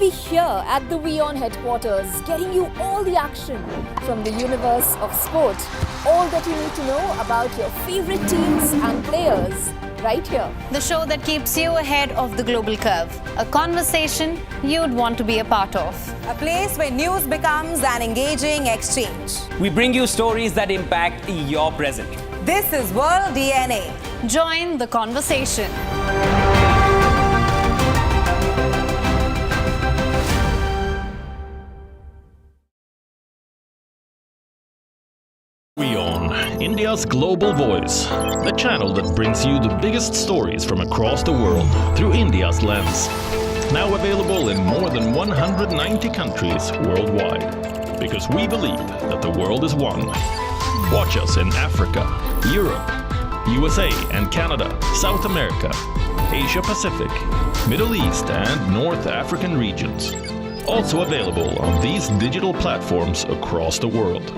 Bibi here at the WION headquarters, getting you all the action from the universe of sport. All that you need to know about your favorite teams and players right here. The show that keeps you ahead of the global curve. A conversation you'd want to be a part of. A place where news becomes an engaging exchange. We bring you stories that impact your present. This is World DNA. Join the conversation. WION, India's global voice, the channel that brings you the biggest stories from across the world through India's lens. Now available in more than 190 countries worldwide. Because we believe that the world is one. Watch us in Africa, Europe, USA and Canada, South America, Asia Pacific, Middle East and North African regions. Also available on these digital platforms across the world.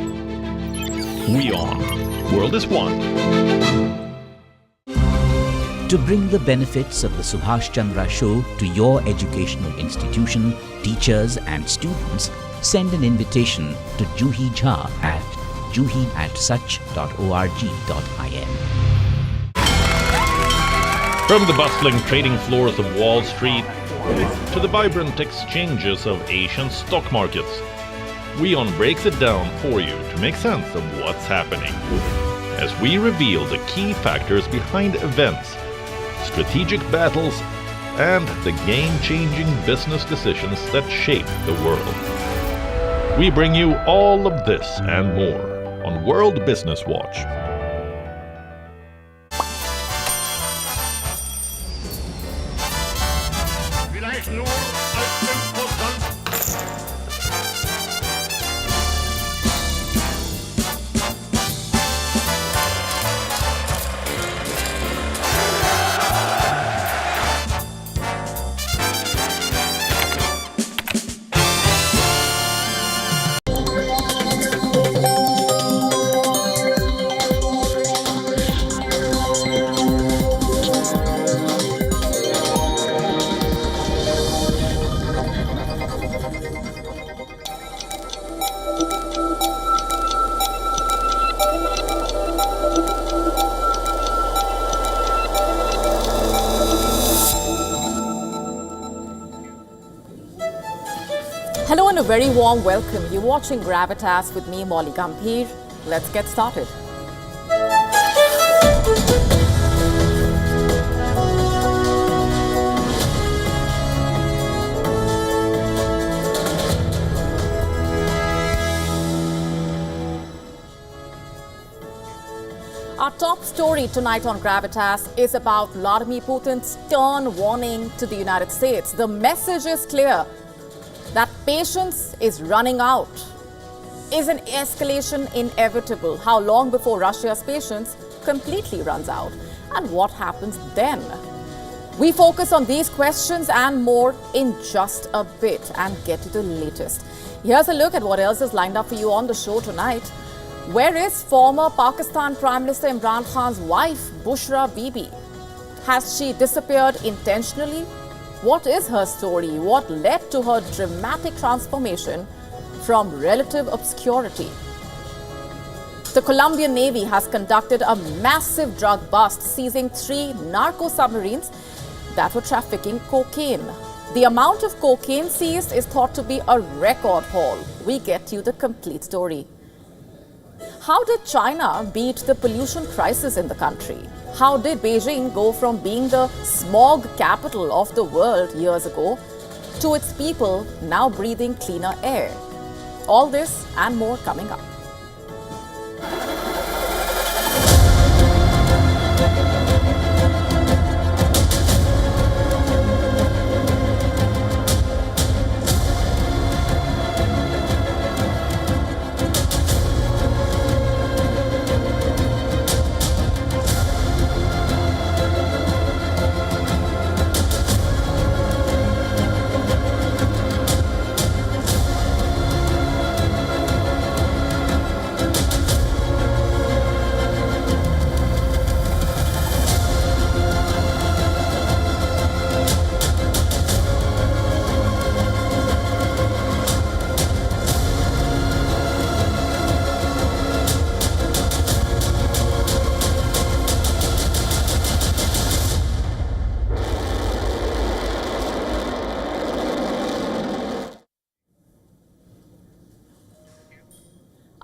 WION. World is one. To bring the benefits of the Subhash Chandra Show to your educational institution, teachers and students, send an invitation to Juhi Jha at juhi@such.org.in. From the bustling trading floors of Wall Street to the vibrant exchanges of Asian stock markets, WION breaks it down for you to make sense of what's happening. As we reveal the key factors behind events, strategic battles, and the game-changing business decisions that shape the world. We bring you all of this and more on World Business Watch. Hello and a very warm welcome. You're watching Gravitas with me, Molly Gambhir. Let's get started. Our top story tonight on Gravitas is about Vladimir Putin's stern warning to the United States. The message is clear that patience is running out. Is an escalation inevitable? How long before Russia's patience completely runs out? And what happens then? We focus on these questions and more in just a bit and get to the latest. Here's a look at what else is lined up for you on the show tonight. Where is former Pakistan Prime Minister Imran Khan's wife, Bushra Bibi? Has she disappeared intentionally? What is her story? What led to her dramatic transformation from relative obscurity? The Colombian Navy has conducted a massive drug bust, seizing 3 narco submarines that were trafficking cocaine. The amount of cocaine seized is thought to be a record haul. We get you the complete story. How did China beat the pollution crisis in the country? How did Beijing go from being the smog capital of the world years ago to its people now breathing cleaner air? All this and more coming up.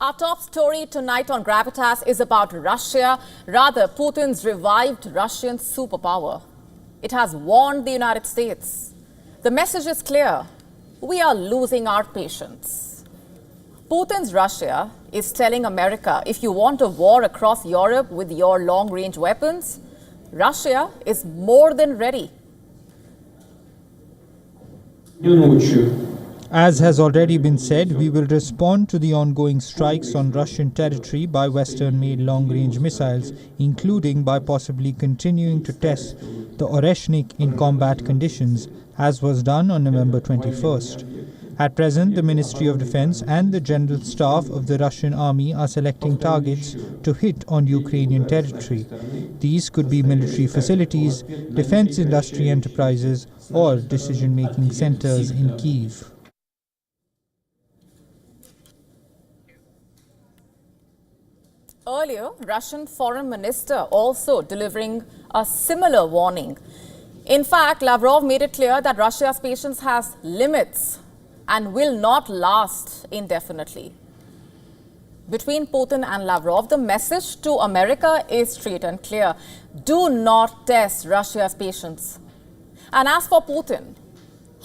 Our top story tonight on Gravitas is about Russia, rather Putin's revived Russian superpower. It has warned the United States. The message is clear. We are losing our patience. Putin's Russia is telling America, if you want a war across Europe with your long-range weapons, Russia is more than ready. As has already been said, we will respond to the ongoing strikes on Russian territory by Western-made long-range missiles, including by possibly continuing to test the Oreshnik in combat conditions, as was done on November 21st. At present, the Ministry of Defense and the General Staff of the Russian Army are selecting targets to hit on Ukrainian territory. These could be military facilities, defense industry enterprises, or decision-making centers in Kyiv. Earlier, Russian Foreign Minister also delivering a similar warning. In fact, Lavrov made it clear that Russia's patience has limits and will not last indefinitely. Between Putin and Lavrov, the message to America is straight and clear. Do not test Russia's patience. And as for Putin,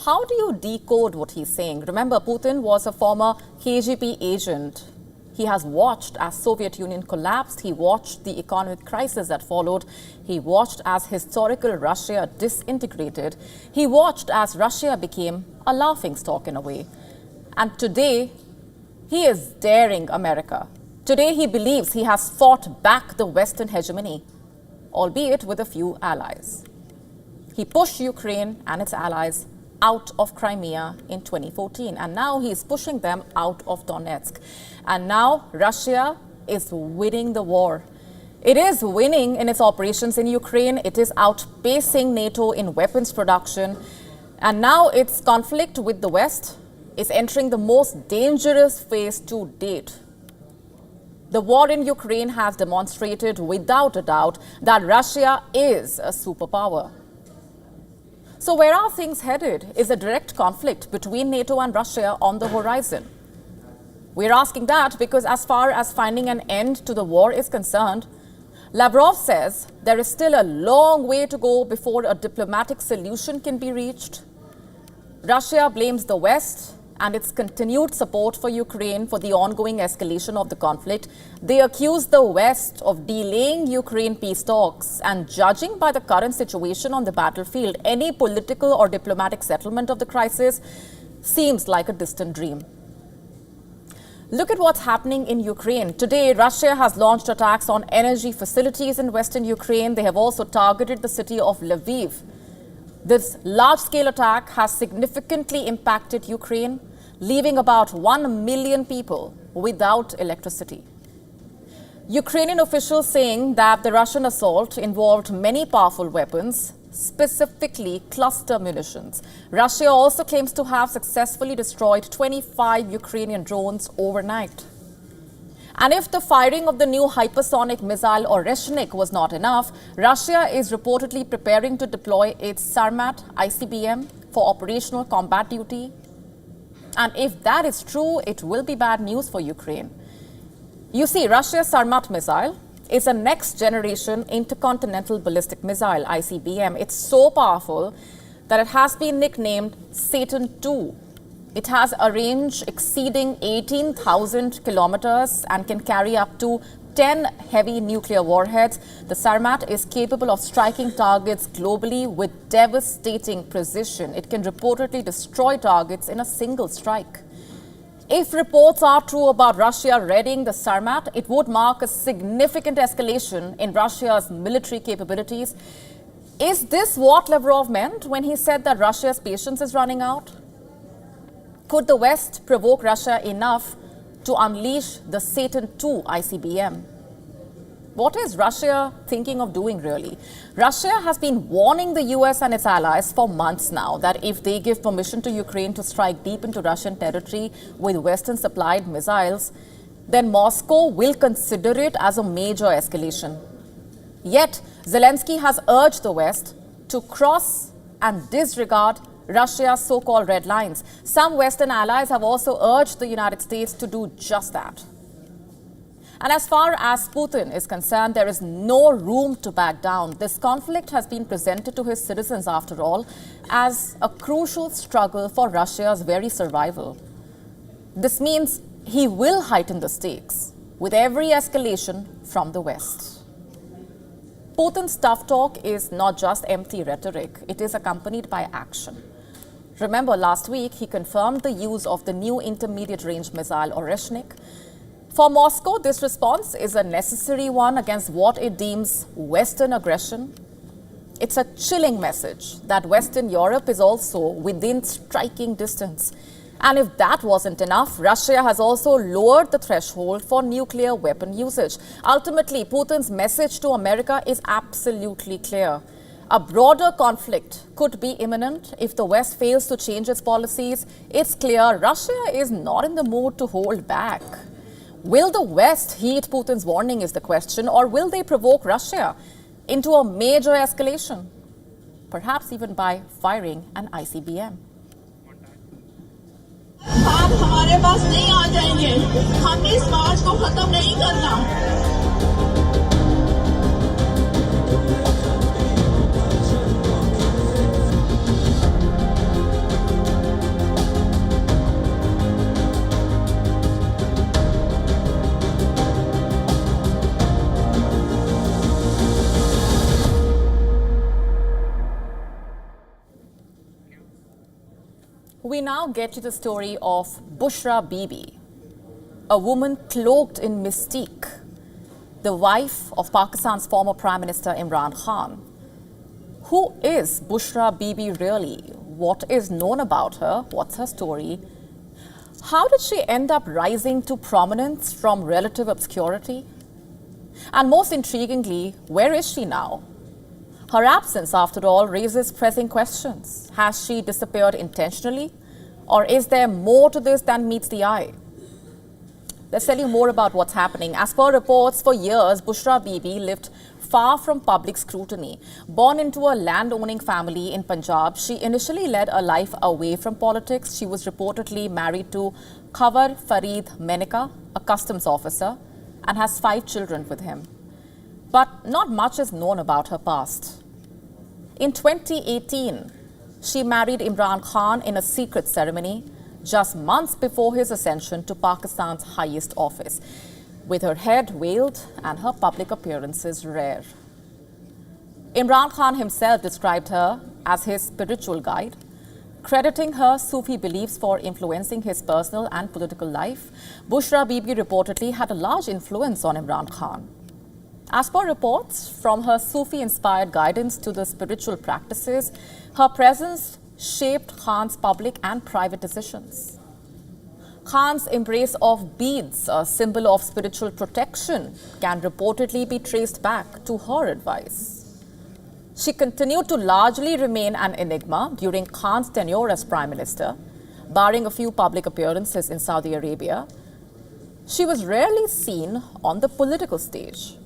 how do you decode what he's saying? Remember, Putin was a former KGB agent. He has watched as Soviet Union collapsed. He watched the economic crisis that followed. He watched as historical Russia disintegrated. He watched as Russia became a laughingstock in a way. And today, he is daring America. Today, he believes he has fought back the Western hegemony, albeit with a few allies. He pushed Ukraine and its allies out of Crimea in 2014, and now he is pushing them out of Donetsk. And now Russia is winning the war. It is winning in its operations in Ukraine. It is outpacing NATO in weapons production. And now its conflict with the West is entering the most dangerous phase to date. The war in Ukraine has demonstrated without a doubt that Russia is a superpower. So where are things headed? Is a direct conflict between NATO and Russia on the horizon? We're asking that because as far as finding an end to the war is concerned, Lavrov says there is still a long way to go before a diplomatic solution can be reached. Russia blames the West and its continued support for Ukraine for the ongoing escalation of the conflict. They accuse the West of delaying Ukraine peace talks, and judging by the current situation on the battlefield, any political or diplomatic settlement of the crisis seems like a distant dream. Look at what's happening in Ukraine. Today, Russia has launched attacks on energy facilities in western Ukraine. They have also targeted the city of Lviv. This large-scale attack has significantly impacted Ukraine, leaving about 1 million people without electricity. Ukrainian officials saying that the Russian assault involved many powerful weapons, specifically cluster munitions. Russia also claims to have successfully destroyed 25 Ukrainian drones overnight. And if the firing of the new hypersonic missile Oreshnik was not enough, Russia is reportedly preparing to deploy its Sarmat ICBM for operational combat duty. And if that is true, it will be bad news for Ukraine. You see, Russia's Sarmat missile is a next-generation intercontinental ballistic missile, ICBM. It's so powerful that it has been nicknamed Satan II. It has a range exceeding 18,000 kilometers and can carry up to 10 heavy nuclear warheads. The Sarmat is capable of striking targets globally with devastating precision. It can reportedly destroy targets in a single strike. If reports are true about Russia readying the Sarmat, it would mark a significant escalation in Russia's military capabilities. Is this what Lavrov meant when he said that Russia's patience is running out? Could the West provoke Russia enough to unleash the Satan II ICBM? What is Russia thinking of doing, really? Russia has been warning the US and its allies for months now that if they give permission to Ukraine to strike deep into Russian territory with Western-supplied missiles, then Moscow will consider it as a major escalation. Yet, Zelensky has urged the West to cross and disregard Russia's so-called red lines. Some Western allies have also urged the United States to do just that. And as far as Putin is concerned, there is no room to back down. This conflict has been presented to his citizens, after all, as a crucial struggle for Russia's very survival. This means he will heighten the stakes with every escalation from the West. Putin's tough talk is not just empty rhetoric, it is accompanied by action. Remember, last week he confirmed the use of the new intermediate-range missile Oreshnik. For Moscow, this response is a necessary one against what it deems Western aggression. It's a chilling message that Western Europe is also within striking distance. And if that wasn't enough, Russia has also lowered the threshold for nuclear weapon usage. Ultimately, Putin's message to America is absolutely clear. A broader conflict could be imminent if the West fails to change its policies. It's clear Russia is not in the mood to hold back. Will the West heed Putin's warning is the question, or will they provoke Russia into a major escalation, perhaps even by firing an ICBM? आप हमारे पास नहीं आ जाएंगे, हमने इस मार्च को खत्म नहीं करना। We now get to the story of Bushra Bibi, a woman cloaked in mystique, the wife of Pakistan's former Prime Minister Imran Khan. Who is Bushra Bibi really? What is known about her? What's her story? How did she end up rising to prominence from relative obscurity? And most intriguingly, where is she now? Her absence, after all, raises pressing questions. Has she disappeared intentionally? Or is there more to this than meets the eye? Let's tell you more about what's happening. As per reports, for years, Bushra Bibi lived far from public scrutiny. Born into a land-owning family in Punjab, she initially led a life away from politics. She was reportedly married to Khavar Farid Menika, a customs officer, and has 5 children with him. But not much is known about her past. In 2018, she married Imran Khan in a secret ceremony just months before his ascension to Pakistan's highest office, with her head veiled and her public appearances rare. Imran Khan himself described her as his spiritual guide, crediting her Sufi beliefs for influencing his personal and political life. Bushra Bibi reportedly had a large influence on Imran Khan. As per reports, from her Sufi-inspired guidance to the spiritual practices, her presence shaped Khan's public and private decisions. Khan's embrace of beads, a symbol of spiritual protection, can reportedly be traced back to her advice. She continued to largely remain an enigma during Khan's tenure as Prime Minister, barring a few public appearances in Saudi Arabia. She was rarely seen on the political stage.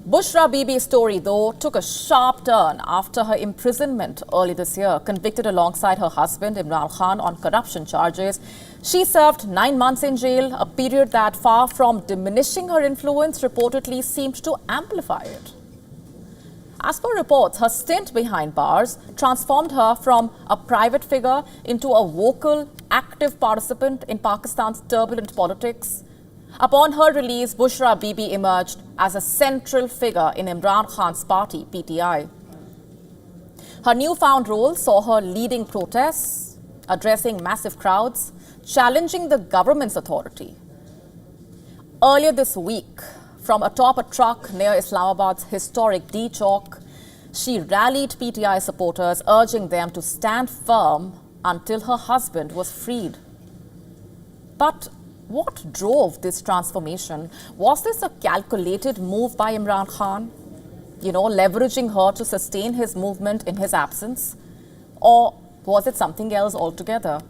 Bushra Bibi's story, though, took a sharp turn after her imprisonment early this year. Convicted alongside her husband, Imran Khan, on corruption charges, she served 9 months in jail, a period that, far from diminishing her influence, reportedly seemed to amplify it. As per reports, her stint behind bars transformed her from a private figure into a vocal, active participant in Pakistan's turbulent politics. Upon her release, Bushra Bibi emerged as a central figure in Imran Khan's party, PTI. Her newfound role saw her leading protests, addressing massive crowds, challenging the government's authority. Earlier this week, from atop a truck near Islamabad's historic D Chowk, she rallied PTI supporters, urging them to stand firm until her husband was freed. But what drove this transformation? Was this a calculated move by Imran Khan? Leveraging her to sustain his movement in his absence? Or was it something else altogether?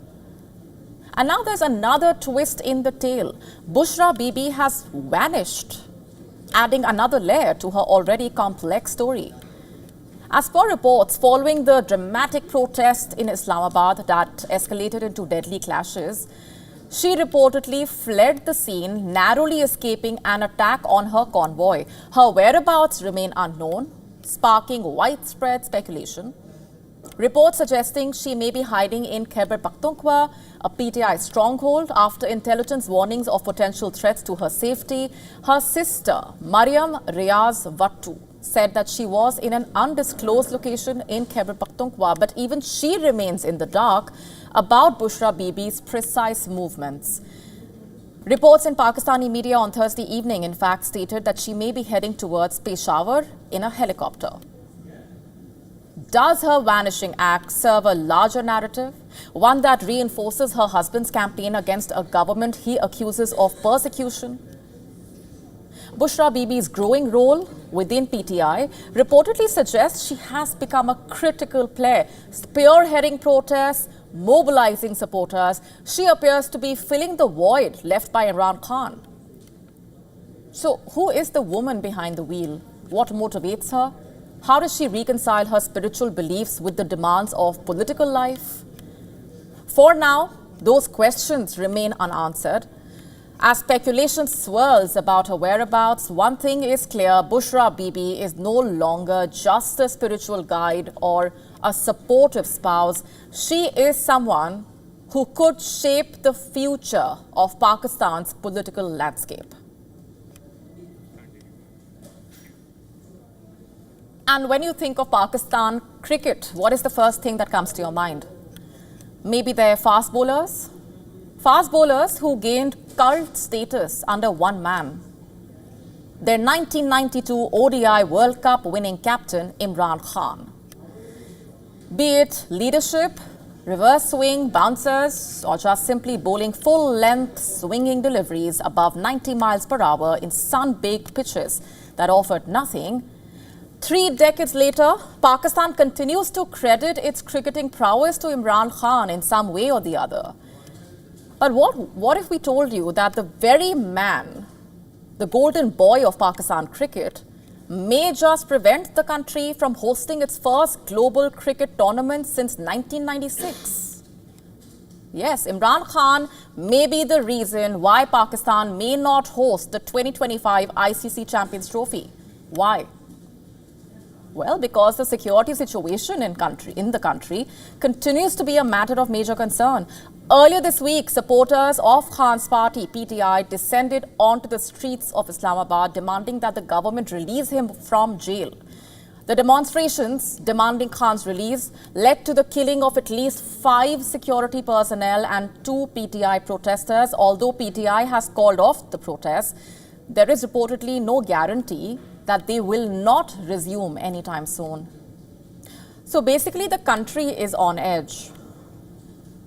And now there's another twist in the tale. Bushra Bibi has vanished, adding another layer to her already complex story. As per reports, following the dramatic protest in Islamabad that escalated into deadly clashes, She reportedly fled the scene, narrowly escaping an attack on her convoy. Her whereabouts remain unknown, sparking widespread speculation. Reports suggesting she may be hiding in Khyber Pakhtunkhwa, a PTI stronghold, after intelligence warnings of potential threats to her safety. Her sister, Mariam Riaz Vattu, said that she was in an undisclosed location in Khyber Pakhtunkhwa, but even she remains in the dark about Bushra Bibi's precise movements. Reports in Pakistani media on Thursday evening, in fact, stated that she may be heading towards Peshawar in a helicopter. Does her vanishing act serve a larger narrative, one that reinforces her husband's campaign against a government he accuses of persecution? Bushra Bibi's growing role within PTI reportedly suggests she has become a critical player, spearheading protests, mobilizing supporters. She appears to be filling the void left by Imran Khan. So, who is the woman behind the wheel? What motivates her? How does she reconcile her spiritual beliefs with the demands of political life? For now, those questions remain unanswered. As speculation swirls about her whereabouts, one thing is clear: Bushra Bibi is no longer just a spiritual guide or a supportive spouse. She is someone who could shape the future of Pakistan's political landscape. And when you think of Pakistan cricket, what is the first thing that comes to your mind? Maybe their fast bowlers? Fast bowlers who gained cult status under one man. Their 1992 ODI World Cup winning captain, Imran Khan. Be it leadership, reverse swing, bouncers, or just simply bowling full-length swinging deliveries above 90 miles per hour in sun-baked pitches that offered nothing, 3 decades later, Pakistan continues to credit its cricketing prowess to Imran Khan in some way or the other. But what if we told you that the very man, the golden boy of Pakistan cricket, may just prevent the country from hosting its first global cricket tournament since 1996? Yes, Imran Khan may be the reason why Pakistan may not host the 2025 ICC Champions Trophy. Why? Well, because the security situation in the country continues to be a matter of major concern. Earlier this week, supporters of Khan's party, PTI, descended onto the streets of Islamabad demanding that the government release him from jail. The demonstrations demanding Khan's release led to the killing of at least 5 security personnel and 2 PTI protesters. Although PTI has called off the protests, there is reportedly no guarantee that they will not resume anytime soon. So basically, the country is on edge.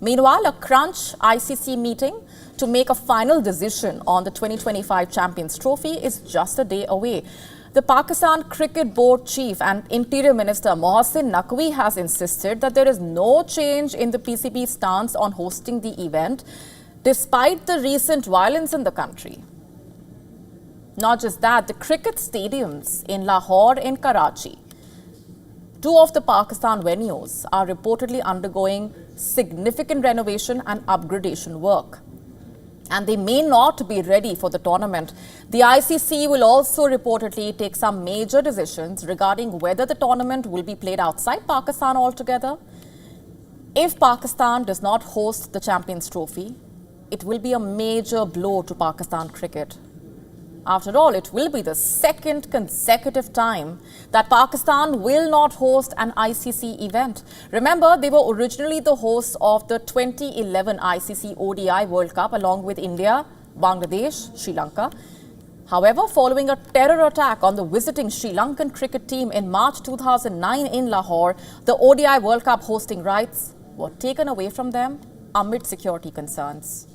Meanwhile, a crunch ICC meeting to make a final decision on the 2025 Champions Trophy is just a day away. The Pakistan Cricket Board Chief and Interior Minister Mohsin Naqvi has insisted that there is no change in the PCB's stance on hosting the event, despite the recent violence in the country. Not just that, the cricket stadiums in Lahore and Karachi, 2 of the Pakistan venues, are reportedly undergoing significant renovation and upgradation work. And they may not be ready for the tournament. The ICC will also reportedly take some major decisions regarding whether the tournament will be played outside Pakistan altogether. If Pakistan does not host the Champions Trophy, it will be a major blow to Pakistan cricket. After all, it will be the 2nd consecutive time that Pakistan will not host an ICC event. Remember, they were originally the hosts of the 2011 ICC ODI World Cup along with India, Bangladesh, Sri Lanka. However, following a terror attack on the visiting Sri Lankan cricket team in March 2009 in Lahore, the ODI World Cup hosting rights were taken away from them amid security concerns.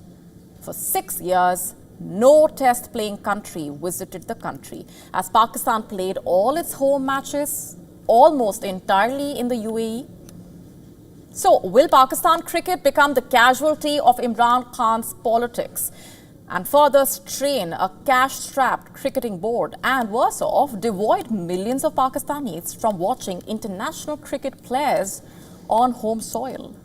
For 6 years, no test-playing country visited the country, as Pakistan played all its home matches almost entirely in the UAE. So, will Pakistan cricket become the casualty of Imran Khan's politics and further strain a cash-strapped cricketing board and, worse off, devoid millions of Pakistanis from watching international cricket players on home soil?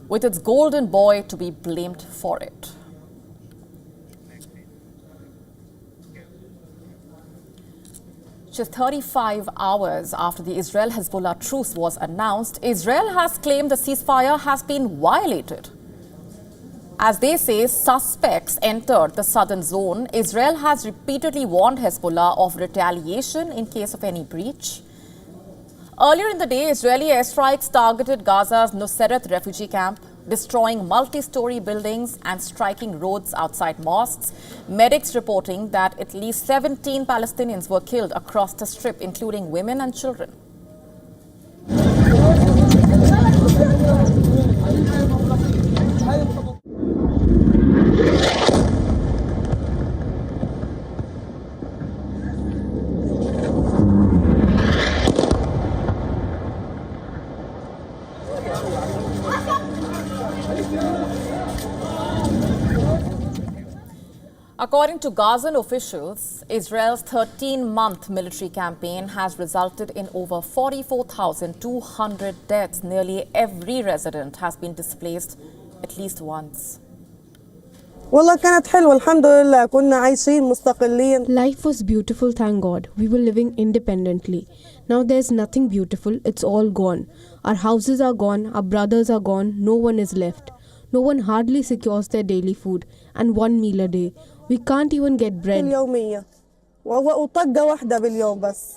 with its golden boy to be blamed for it. Just 35 hours after the Israel-Hezbollah truce was announced, Israel has claimed the ceasefire has been violated. As they say, suspects entered the southern zone. Israel has repeatedly warned Hezbollah of retaliation in case of any breach. Earlier in the day, Israeli airstrikes targeted Gaza's Nuseirat refugee camp, destroying multi-story buildings and striking roads outside mosques. Medics reporting that at least 17 Palestinians were killed across the strip, including women and children. According to Gazan officials, Israel's 13-month military campaign has resulted in over 44,200 deaths. Nearly every resident has been displaced at least once. والله كانت حلوة الحمد لله كنا عايشين مستقلين. Life was beautiful, thank God. We were living independently. Now there's nothing beautiful, it's all gone. Our houses are gone, our brothers are gone, no one is left. No one hardly secures their daily food and one meal a day. We can't even get bread. اليومية وطقة واحدة باليوم بس.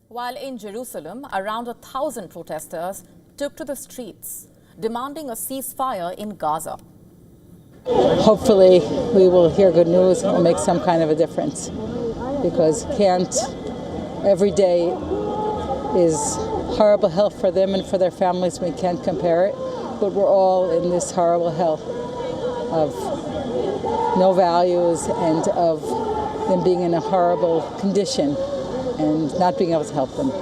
While in Jerusalem, around 1,000 protesters took to the streets, demanding a ceasefire in Gaza. Hopefully we will hear good news and make some kind of a difference, because every day is horrible hell for them and for their families. We can't compare it, but we're all in this horrible hell of no values and of them being in a horrible condition and not being able to help them.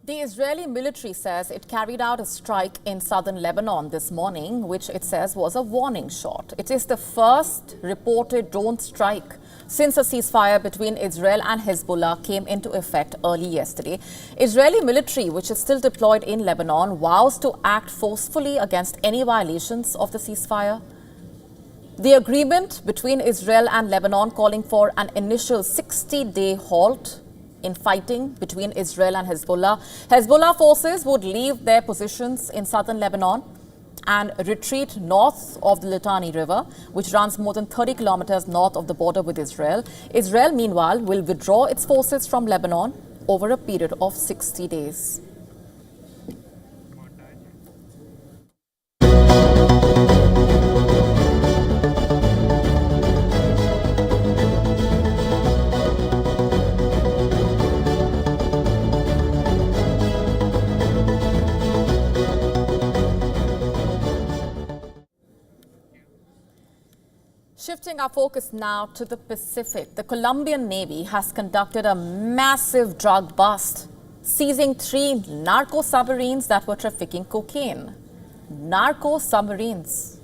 The Israeli military says it carried out a strike in southern Lebanon this morning, which it says was a warning shot. It is the first reported drone strike since a ceasefire between Israel and Hezbollah came into effect early yesterday. Israeli military, which is still deployed in Lebanon, vows to act forcefully against any violations of the ceasefire. The agreement between Israel and Lebanon calling for an initial 60-day halt in fighting between Israel and Hezbollah. Hezbollah forces would leave their positions in southern Lebanon and retreat north of the Litani River, which runs more than 30 kilometers north of the border with Israel. Israel, meanwhile, will withdraw its forces from Lebanon over a period of 60 days. Shifting our focus now to the Pacific, the Colombian Navy has conducted a massive drug bust, seizing 3 narco submarines that were trafficking cocaine. Narco submarines.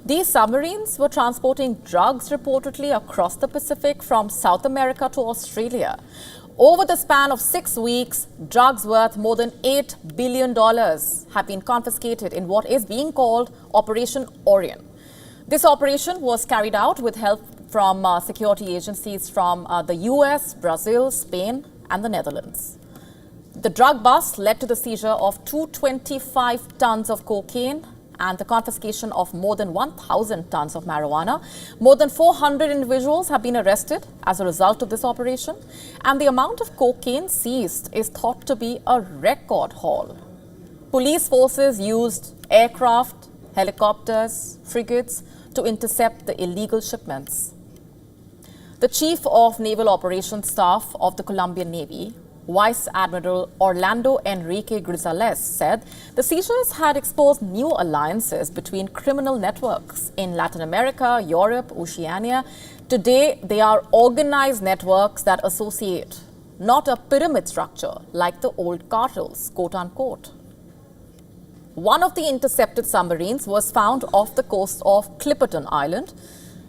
These submarines were transporting drugs reportedly across the Pacific from South America to Australia. Over the span of 6 weeks, drugs worth more than $8 billion have been confiscated in what is being called Operation Orion. This operation was carried out with help from security agencies from the US, Brazil, Spain, and the Netherlands. The drug bust led to the seizure of 225 tons of cocaine and the confiscation of more than 1,000 tons of marijuana. More than 400 individuals have been arrested as a result of this operation, and the amount of cocaine seized is thought to be a record haul. Police forces used aircraft, helicopters, frigates to intercept the illegal shipments. The Chief of Naval Operations Staff of the Colombian Navy, Vice Admiral Orlando Enrique Grisales, said the seizures had exposed new alliances between criminal networks in Latin America, Europe, Oceania. Today, they are organized networks that associate, not a pyramid structure like the old cartels, quote unquote. One of the intercepted submarines was found off the coast of Clipperton Island.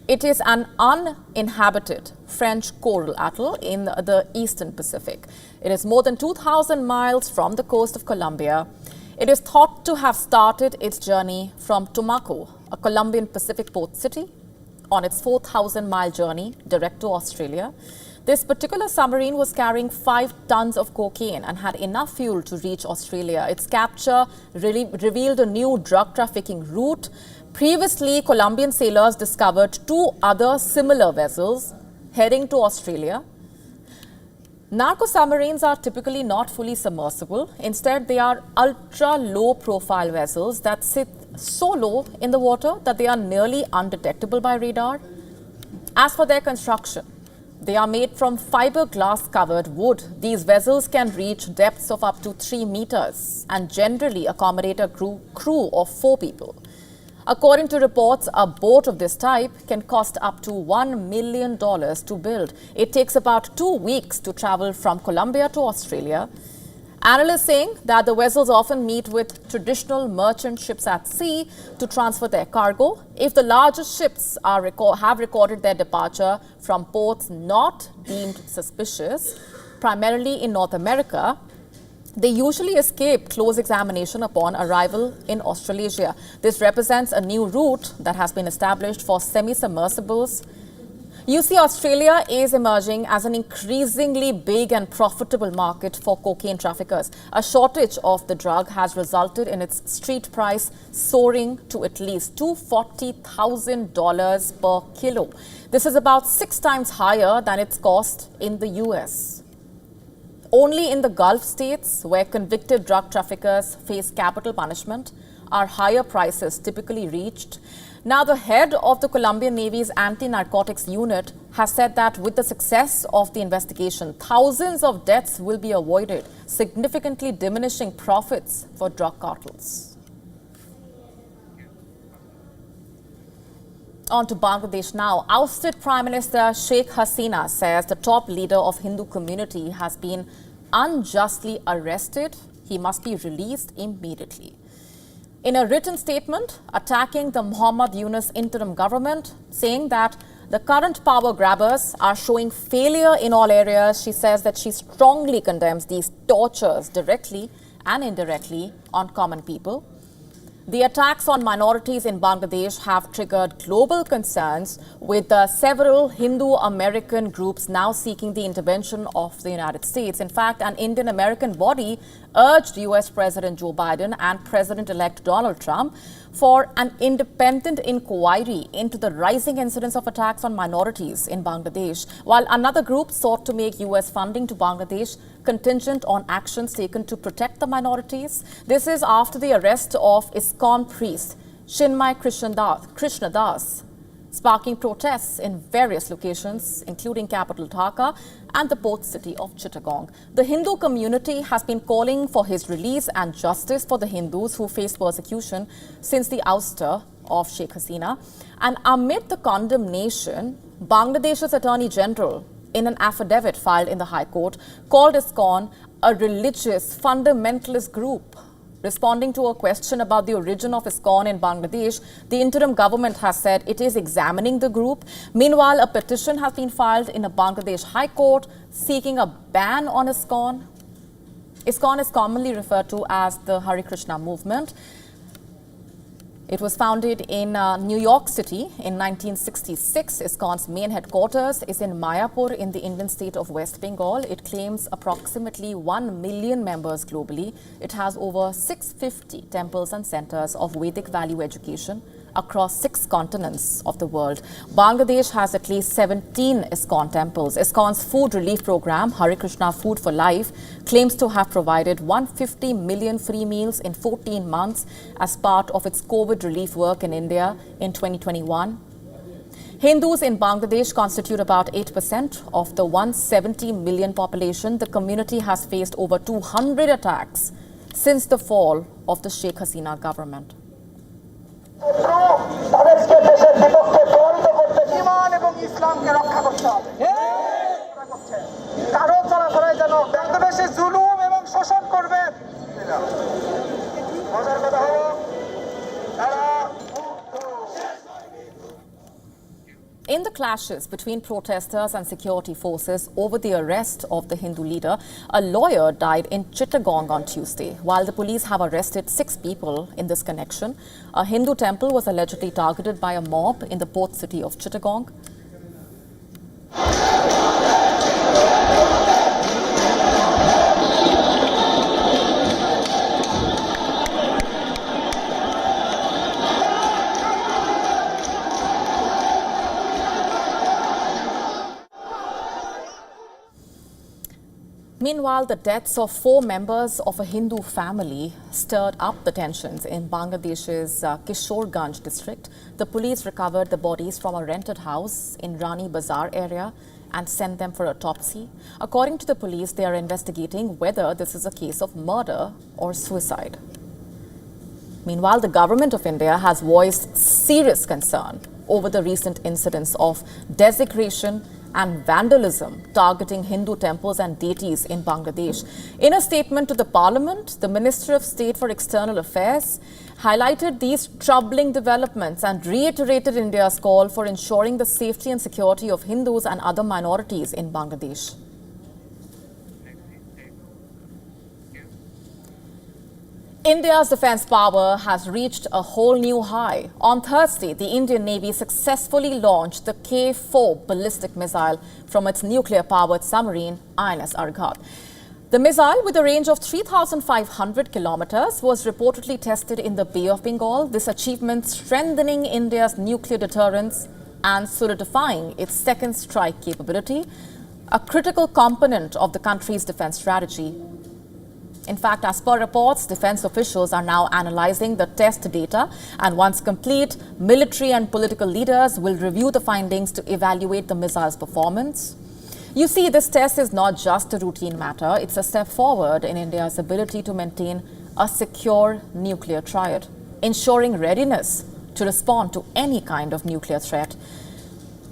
It is an uninhabited French coral atoll in the eastern Pacific. It is more than 2,000 miles from the coast of Colombia. It is thought to have started its journey from Tumaco, a Colombian Pacific port city, on its 4,000-mile journey direct to Australia. This particular submarine was carrying 5 tons of cocaine and had enough fuel to reach Australia. Its capture revealed a new drug trafficking route. Previously, Colombian sailors discovered 2 other similar vessels heading to Australia. Narco submarines are typically not fully submersible. Instead, they are ultra-low profile vessels that sit so low in the water that they are nearly undetectable by radar. As for their construction, they are made from fiberglass covered wood. These vessels can reach depths of up to 3 meters and generally accommodate a crew of 4 people. According to reports, a boat of this type can cost up to $1 million to build. It takes about 2 weeks to travel from Colombia to Australia. Analysts saying that the vessels often meet with traditional merchant ships at sea to transfer their cargo. If the largest ships have recorded their departure from ports not deemed suspicious, primarily in North America, they usually escape close examination upon arrival in Australasia. This represents a new route that has been established for semi-submersibles. You see, Australia is emerging as an increasingly big and profitable market for cocaine traffickers. A shortage of the drug has resulted in its street price soaring to at least $240,000 per kilo. This is about 6 times higher than its cost in the US. Only in the Gulf states, where convicted drug traffickers face capital punishment, are higher prices typically reached. Now, the head of the Colombian Navy's anti-narcotics unit has said that with the success of the investigation, thousands of deaths will be avoided, significantly diminishing profits for drug cartels. On to Bangladesh now. Ousted Prime Minister Sheikh Hasina says the top leader of Hindu community has been unjustly arrested. He must be released immediately. In a written statement attacking the Muhammad Yunus interim government, saying that the current power grabbers are showing failure in all areas, she says that she strongly condemns these tortures directly and indirectly on common people. The attacks on minorities in Bangladesh have triggered global concerns, with several Hindu-American groups now seeking the intervention of the United States. In fact, an Indian-American body urged US President Joe Biden and President-elect Donald Trump for an independent inquiry into the rising incidence of attacks on minorities in Bangladesh, while another group sought to make US funding to Bangladesh contingent on actions taken to protect the minorities. This is after the arrest of ISKCON priest Chinmay Krishna Das, sparking protests in various locations, including capital Dhaka and the port city of Chittagong. The Hindu community has been calling for his release and justice for the Hindus who face persecution since the ouster of Sheikh Hasina. And amid the condemnation, Bangladesh's Attorney General, in an affidavit filed in the High Court, called ISKCON a religious fundamentalist group. Responding to a question about the origin of ISKCON in Bangladesh, the interim government has said it is examining the group. Meanwhile, a petition has been filed in a Bangladesh High Court seeking a ban on ISKCON. ISKCON is commonly referred to as the Hare Krishna movement. It was founded in New York City in 1966. ISKCON's main headquarters is in Mayapur in the Indian state of West Bengal. It claims approximately 1 million members globally. It has over 650 temples and centers of Vedic value education across 6 continents of the world. Bangladesh has at least 17 ISKCON temples. ISKCON's food relief program, Hare Krishna Food for Life, claims to have provided 150 million free meals in 14 months as part of its COVID relief work in India in 2021. Hindus in Bangladesh constitute about 8% of the 170 million population. The community has faced over 200 attacks since the fall of the Sheikh Hasina government. তাদেরকে দেশের বিপক্ষে প্রভাবিত করতে ঈমান এবং ইসলামকে রক্ষা করতে হবে। কারো চলাফেরায় যেন বাংলাদেশে জুলুম এবং শোষণ করবে। মজার কথা হলো তারা in the clashes between protesters and security forces over the arrest of the Hindu leader, a lawyer died in Chittagong on Tuesday. While the police have arrested 6 people in this connection, a Hindu temple was allegedly targeted by a mob in the port city of Chittagong. Meanwhile, the deaths of 4 members of a Hindu family stirred up the tensions in Bangladesh's Kishorganj district. The police recovered the bodies from a rented house in Rani Bazar area and sent them for autopsy. According to the police, they are investigating whether this is a case of murder or suicide. Meanwhile, the government of India has voiced serious concern over the recent incidents of desecration and vandalism targeting Hindu temples and deities in Bangladesh. In a statement to the Parliament, the Minister of State for External Affairs highlighted these troubling developments and reiterated India's call for ensuring the safety and security of Hindus and other minorities in Bangladesh. India's defense power has reached a whole new high. On Thursday, the Indian Navy successfully launched the K-4 ballistic missile from its nuclear-powered submarine, INS Arghat. The missile, with a range of 3,500 kilometers, was reportedly tested in the Bay of Bengal, this achievement strengthening India's nuclear deterrence and solidifying its second strike capability, a critical component of the country's defense strategy. In fact, as per reports, defense officials are now analyzing the test data, and once complete, military and political leaders will review the findings to evaluate the missile's performance. You see, this test is not just a routine matter, it's a step forward in India's ability to maintain a secure nuclear triad, ensuring readiness to respond to any kind of nuclear threat.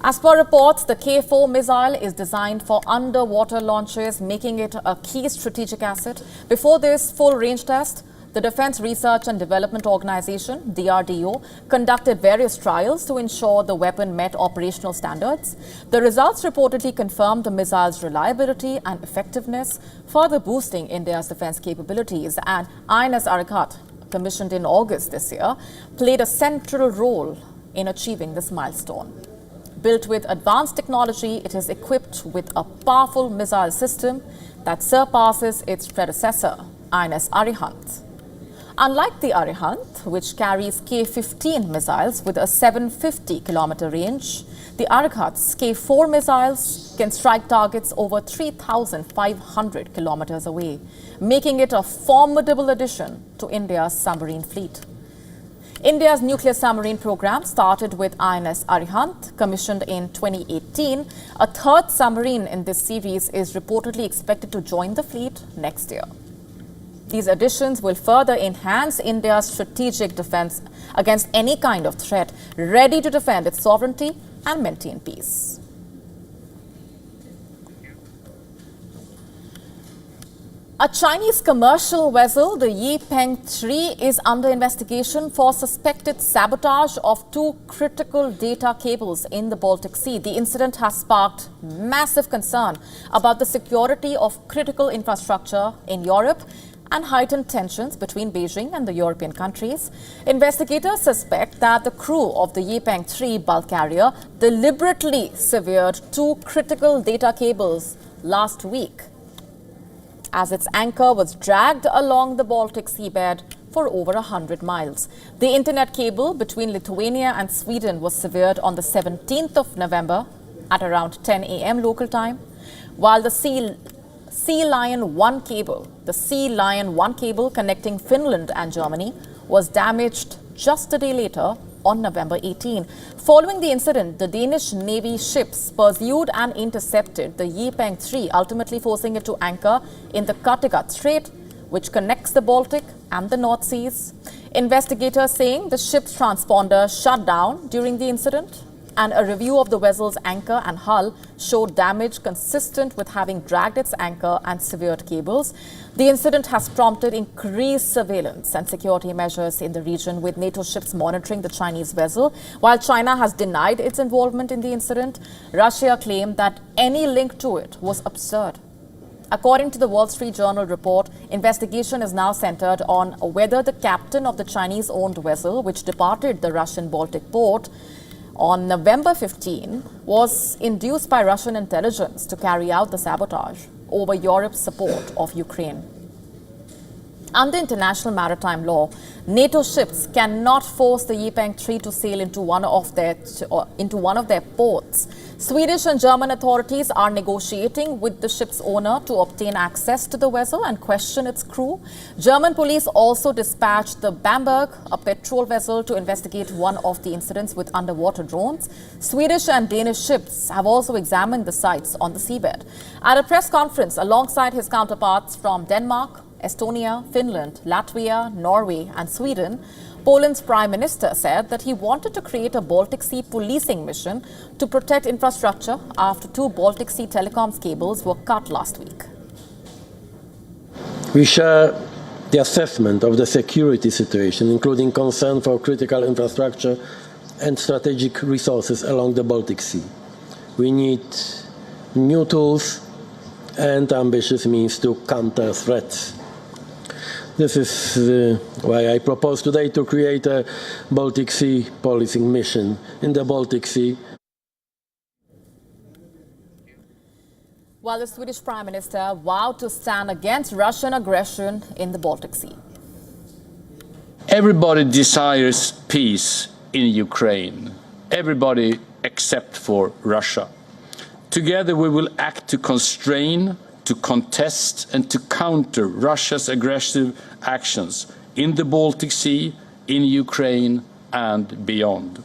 As per reports, the K-4 missile is designed for underwater launches, making it a key strategic asset. Before this full-range test, the Defense Research and Development Organization, DRDO, conducted various trials to ensure the weapon met operational standards. The results reportedly confirmed the missile's reliability and effectiveness, further boosting India's defense capabilities. And INS Arghat, commissioned in August this year, played a central role in achieving this milestone. Built with advanced technology, it is equipped with a powerful missile system that surpasses its predecessor, INS Arihant. Unlike the Arihant, which carries K-15 missiles with a 750-kilometer range, the Arighat's K-4 missiles can strike targets over 3,500 kilometers away, making it a formidable addition to India's submarine fleet. India's nuclear submarine program started with INS Arihant, commissioned in 2018. A third submarine in this series is reportedly expected to join the fleet next year. These additions will further enhance India's strategic defense against any kind of threat, ready to defend its sovereignty and maintain peace. A Chinese commercial vessel, the Yipeng 3, is under investigation for suspected sabotage of 2 critical data cables in the Baltic Sea. The incident has sparked massive concern about the security of critical infrastructure in Europe and heightened tensions between Beijing and the European countries. Investigators suspect that the crew of the Yipeng 3 bulk carrier deliberately severed 2 critical data cables last week, as its anchor was dragged along the Baltic seabed for over 100 miles. The internet cable between Lithuania and Sweden was severed on the 17th of November at around 10 a.m. local time, while the Sea Lion 1 cable connecting Finland and Germany was damaged just a day later on November 18. Following the incident, the Danish Navy ships pursued and intercepted the Yipeng 3, ultimately forcing it to anchor in the Kattegat Strait, which connects the Baltic and the North Seas. Investigators saying the ship's transponder shut down during the incident. and a review of the vessel's anchor and hull showed damage consistent with having dragged its anchor and severed cables. The incident has prompted increased surveillance and security measures in the region, with NATO ships monitoring the Chinese vessel. While China has denied its involvement in the incident, Russia claimed that any link to it was absurd. According to the Wall Street Journal report, investigation is now centered on whether the captain of the Chinese-owned vessel, which departed the Russian Baltic port on November 15, was induced by Russian intelligence to carry out the sabotage over Europe's support of Ukraine. Under international maritime law, NATO ships cannot force the Yipeng 3 to sail into one of their ports. Swedish and German authorities are negotiating with the ship's owner to obtain access to the vessel and question its crew. German police also dispatched the Bamberg, a patrol vessel, to investigate one of the incidents with underwater drones. Swedish and Danish ships have also examined the sites on the seabed. At a press conference alongside his counterparts from Denmark, Estonia, Finland, Latvia, Norway and Sweden, Poland's Prime Minister said that he wanted to create a Baltic Sea policing mission to protect infrastructure after 2 Baltic Sea telecoms cables were cut last week. We share the assessment of the security situation, including concern for critical infrastructure and strategic resources along the Baltic Sea. We need new tools and ambitious means to counter threats. This is why I propose today to create a Baltic Sea policing mission in the Baltic Sea. While the Swedish Prime Minister vowed to stand against Russian aggression in the Baltic Sea. Everybody desires peace in Ukraine. Everybody except for Russia. Together we will act to constrain, to contest and to counter Russia's aggressive actions in the Baltic Sea, in Ukraine and beyond.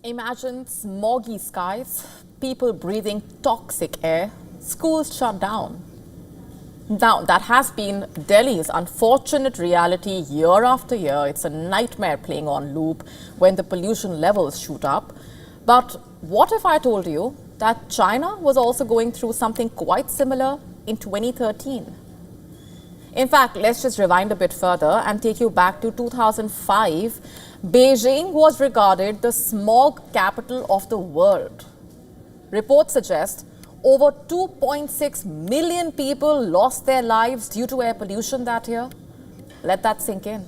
Imagine smoggy skies, people breathing toxic air, schools shut down. Now, that has been Delhi's unfortunate reality year after year. It's a nightmare playing on loop when the pollution levels shoot up. But what if I told you that China was also going through something quite similar in 2013? In fact, let's just rewind a bit further and take you back to 2005. Beijing was regarded the smog capital of the world. Reports suggest over 2.6 million people lost their lives due to air pollution that year. Let that sink in.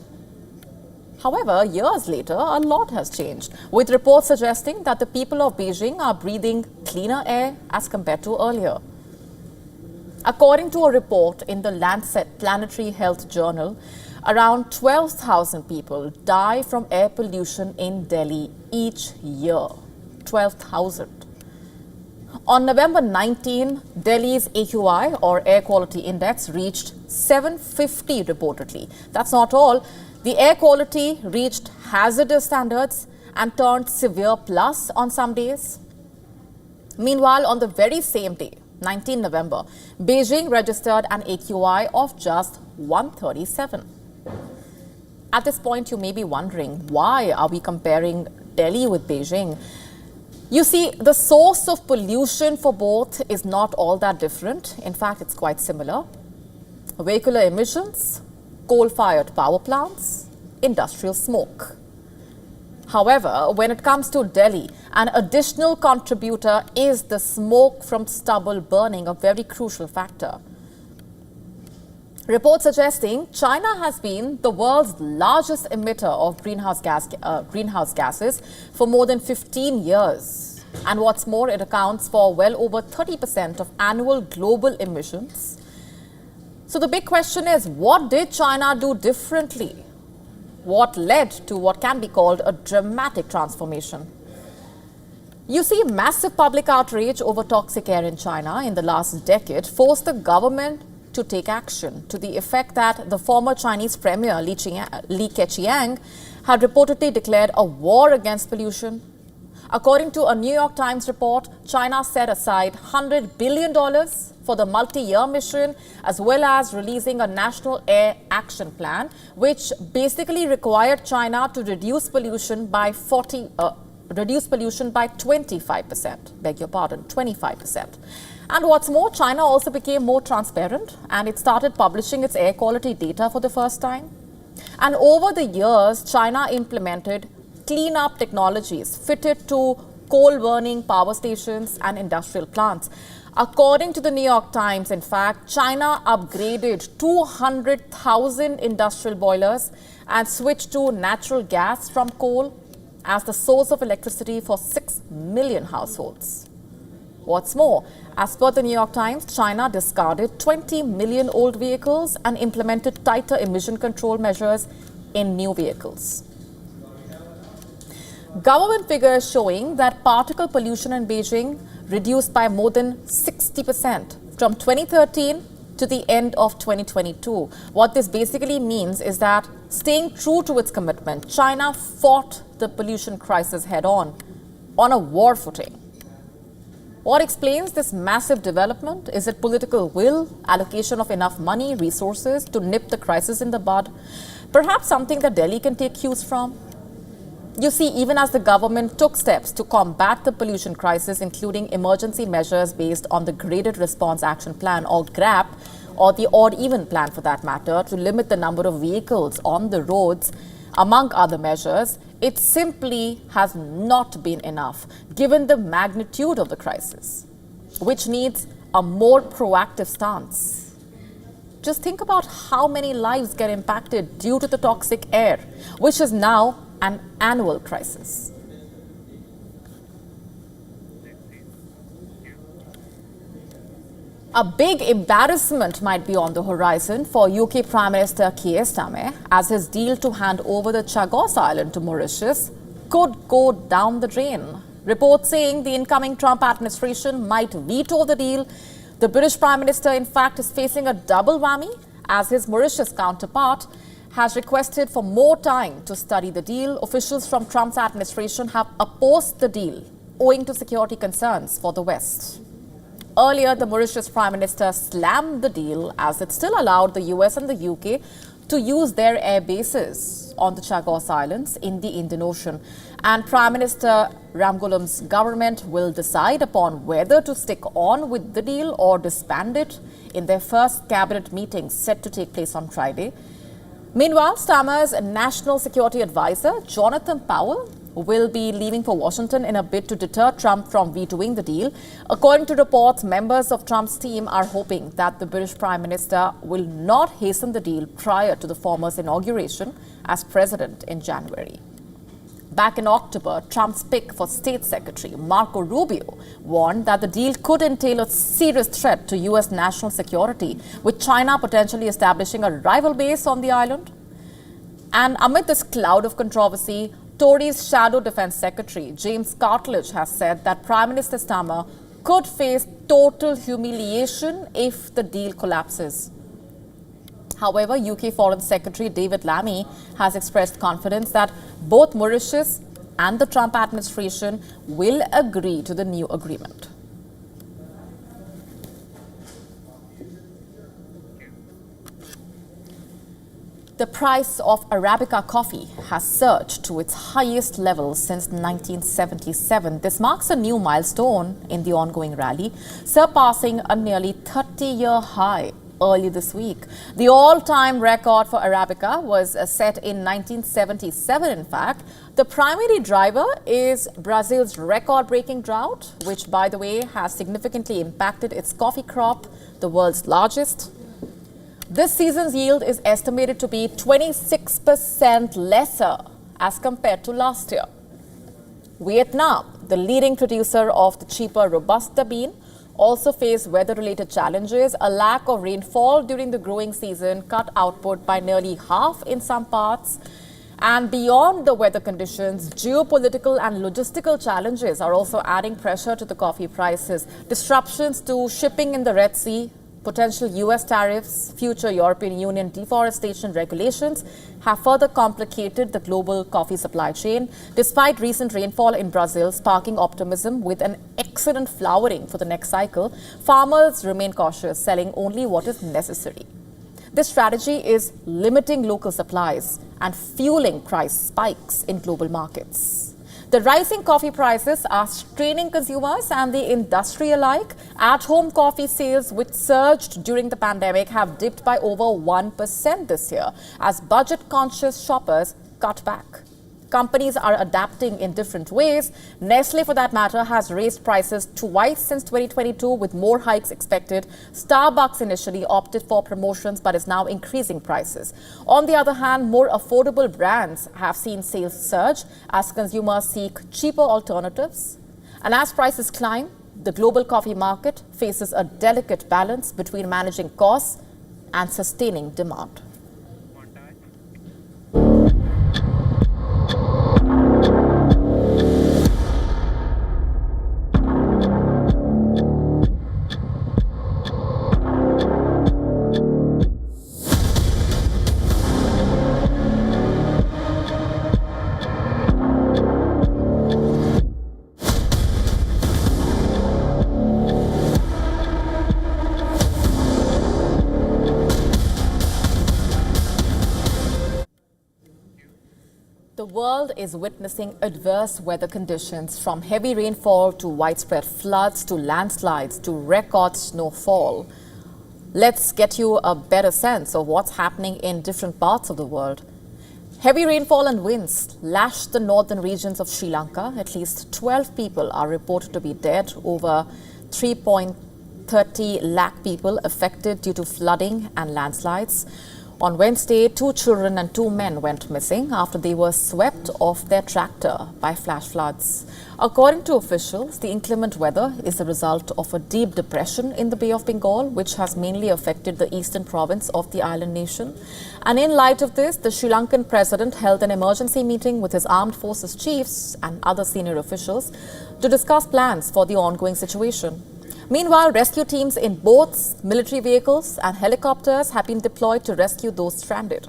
However, years later, a lot has changed, with reports suggesting that the people of Beijing are breathing cleaner air as compared to earlier. According to a report in the Lancet Planetary Health Journal, around 12,000 people die from air pollution in Delhi each year. 12,000. On November 19, Delhi's AQI, or Air Quality Index, reached 750 reportedly. That's not all. The air quality reached hazardous standards and turned severe plus on some days. Meanwhile, on the very same day, 19 November, Beijing registered an AQI of just 137. At this point, you may be wondering, why are we comparing Delhi with Beijing? You see, the source of pollution for both is not all that different. In fact, it's quite similar. Vehicular emissions, coal-fired power plants, industrial smoke. However, when it comes to Delhi, an additional contributor is the smoke from stubble burning, a very crucial factor. Reports suggesting China has been the world's largest emitter of greenhouse gases for more than 15 years. And what's more, it accounts for well over 30% of annual global emissions. So the big question is, what did China do differently? what led to what can be called a dramatic transformation. You see, massive public outrage over toxic air in China in the last decade forced the government to take action to the effect that the former Chinese Premier Li Keqiang had reportedly declared a war against pollution. According to a New York Times report, China set aside $100 billion for the multi-year mission, as well as releasing a national air action plan, which basically required China to reduce pollution by 25%. Beg your pardon, 25%. And what's more, China also became more transparent, and it started publishing its air quality data for the first time. And over the years, China implemented clean-up technologies fitted to coal-burning power stations and industrial plants. According to the New York Times, in fact, China upgraded 200,000 industrial boilers and switched to natural gas from coal as the source of electricity for 6 million households. What's more, as per the New York Times, China discarded 20 million old vehicles and implemented tighter emission control measures in new vehicles. Government figures showing that particle pollution in Beijing reduced by more than 60% from 2013 to the end of 2022. What this basically means is that, staying true to its commitment, China fought the pollution crisis head-on, on a war footing. What explains this massive development? Is it political will, allocation of enough money, resources to nip the crisis in the bud? Perhaps something that Delhi can take cues from? You see, even as the government took steps to combat the pollution crisis, including emergency measures based on the Graded Response Action Plan, or GRAP, or the odd-even plan for that matter, to limit the number of vehicles on the roads, among other measures, it simply has not been enough, given the magnitude of the crisis, which needs a more proactive stance. Just think about how many lives get impacted due to the toxic air, which is now an annual crisis. A big embarrassment might be on the horizon for UK Prime Minister Keir Starmer, as his deal to hand over the Chagos Islands to Mauritius could go down the drain. Reports saying the incoming Trump administration might veto the deal. The British Prime Minister, in fact, is facing a double whammy, as his Mauritius counterpart has requested for more time to study the deal. Officials from Trump's administration have opposed the deal, owing to security concerns for the West. Earlier, the Mauritius Prime Minister slammed the deal, as it still allowed the US and the UK to use their air bases on the Chagos Islands in the Indian Ocean. And Prime Minister Ramgoolam's government will decide upon whether to stick on with the deal or disband it in their first cabinet meeting set to take place on Friday. Meanwhile, Starmer's National Security Advisor, Jonathan Powell, will be leaving for Washington in a bid to deter Trump from vetoing the deal. According to reports, members of Trump's team are hoping that the British Prime Minister will not hasten the deal prior to the former's inauguration as president in January. Back in October, Trump's pick for State Secretary Marco Rubio warned that the deal could entail a serious threat to US national security, with China potentially establishing a rival base on the island. And amid this cloud of controversy, Tories' Shadow Defence Secretary James Cartledge has said that Prime Minister Starmer could face total humiliation if the deal collapses. However, UK Foreign Secretary David Lammy has expressed confidence that both Mauritius and the Trump administration will agree to the new agreement. The price of Arabica coffee has surged to its highest level since 1977. This marks a new milestone in the ongoing rally, surpassing a nearly 30-year high early this week. The all-time record for Arabica was set in 1977, in fact. The primary driver is Brazil's record-breaking drought, which, by the way, has significantly impacted its coffee crop, the world's largest. This season's yield is estimated to be 26% lesser as compared to last year. Vietnam, the leading producer of the cheaper Robusta bean, also faced weather-related challenges. A lack of rainfall during the growing season cut output by nearly half in some parts. And beyond the weather conditions, geopolitical and logistical challenges are also adding pressure to the coffee prices. Disruptions to shipping in the Red Sea, potential US tariffs, future European Union deforestation regulations have further complicated the global coffee supply chain. Despite recent rainfall in Brazil sparking optimism with an excellent flowering for the next cycle, farmers remain cautious, selling only what is necessary. This strategy is limiting local supplies and fueling price spikes in global markets. The rising coffee prices are straining consumers and the industry alike. At-home coffee sales, which surged during the pandemic, have dipped by over 1% this year as budget-conscious shoppers cut back. Companies are adapting in different ways. Nestle, for that matter, has raised prices twice since 2022 with more hikes expected. Starbucks initially opted for promotions but is now increasing prices. On the other hand, more affordable brands have seen sales surge as consumers seek cheaper alternatives. And as prices climb, the global coffee market faces a delicate balance between managing costs and sustaining demand. The world is witnessing adverse weather conditions, from heavy rainfall to widespread floods to landslides to record snowfall. Let's get you a better sense of what's happening in different parts of the world. Heavy rainfall and winds lashed the northern regions of Sri Lanka. At least 12 people are reported to be dead, over 3.30 lakh people affected due to flooding and landslides. On Wednesday, 2 children and 2 men went missing after they were swept off their tractor by flash floods. According to officials, the inclement weather is the result of a deep depression in the Bay of Bengal, which has mainly affected the eastern province of the island nation. And in light of this, the Sri Lankan president held an emergency meeting with his armed forces chiefs and other senior officials to discuss plans for the ongoing situation. Meanwhile, rescue teams in boats, military vehicles and helicopters have been deployed to rescue those stranded.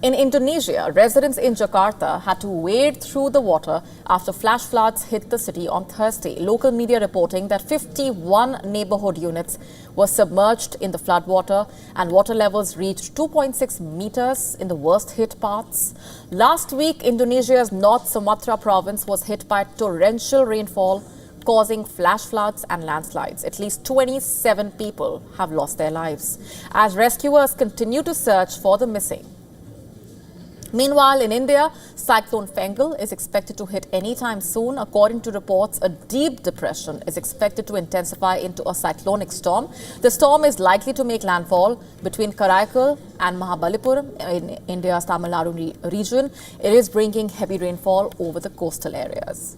In Indonesia, residents in Jakarta had to wade through the water after flash floods hit the city on Thursday. Local media reporting that 51 neighborhood units were submerged in the floodwater and water levels reached 2.6 meters in the worst hit parts. Last week, Indonesia's North Sumatra province was hit by torrential rainfall, causing flash floods and landslides. At least 27 people have lost their lives as rescuers continue to search for the missing. Meanwhile, in India, Cyclone Fengal is expected to hit anytime soon. According to reports, a deep depression is expected to intensify into a cyclonic storm. The storm is likely to make landfall between Karaikal and Mahabalipuram in India's Tamil Nadu region. It is bringing heavy rainfall over the coastal areas.